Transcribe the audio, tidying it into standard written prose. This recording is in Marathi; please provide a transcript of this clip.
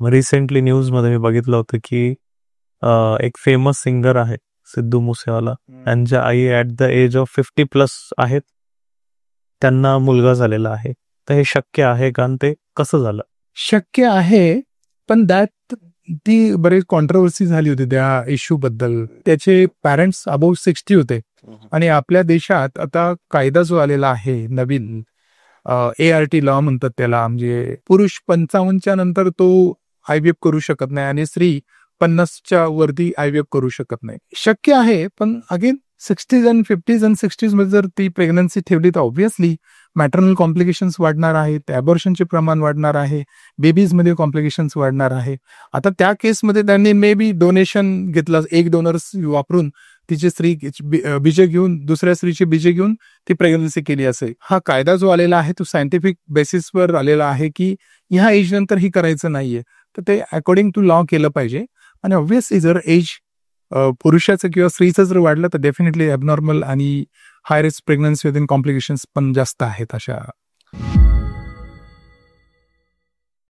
रिसेंटली न्यूजमध्ये मी बघितलं होतं की एक फेमस सिंगर आहे सिद्धू मुसेवाला, त्यांच्या आई ॲट द एज ऑफ 50+ आहेत, त्यांना मुलगा झालेला आहे. तर हे शक्य आहे का आणि ते कसं झालं? शक्य आहे, पण ती बरेच कॉन्ट्रोवर्सी झाली होती त्या इश्यू बद्दल. त्याचे पॅरेंट्स अबाउट 60 होते आणि आपल्या देशात आता कायदा जो आलेला आहे नवीन, ART लॉ म्हणतात त्याला, म्हणजे पुरुष 55च्या नंतर तो IVF करू शकत नाही आणि स्त्री 50च्या वरती IVF करू शकत नाही. शक्य आहे, पण अगेन 60s आणि 50s आणि 60s मध्ये जर ती प्रेग्नन्सी ठेवली तर ऑब्व्हियसली मॅटर्नल कॉम्प्लिकेशन्स वाढणार आहेत, ॲबॉर्शनचे प्रमाण वाढणार आहे, बेबीजमध्ये कॉम्प्लिकेशन्स वाढणार आहे. आता त्या केसमध्ये त्यांनी मे बी डोनेशन घेतलं, एक डोनर्स वापरून तिची स्त्री बीजे घेऊन दुसऱ्या स्त्रीची बीजे घेऊन ती प्रेग्नन्सी केली असेल. हा कायदा जो आलेला आहे तो सायंटिफिक बेसिसवर आलेला आहे की ह्या एज नंतर ही करायचं नाहीये, तर ते अकॉर्डिंग टू लॉ केलं पाहिजे. आणि ऑब्व्हियसली जर एज पुरुषाचं किंवा स्त्रीचं जर वाढलं तर डेफिनेटली ॲबनॉर्मल आणि high risk pregnancy within complications पण जास्त आहेत अशा.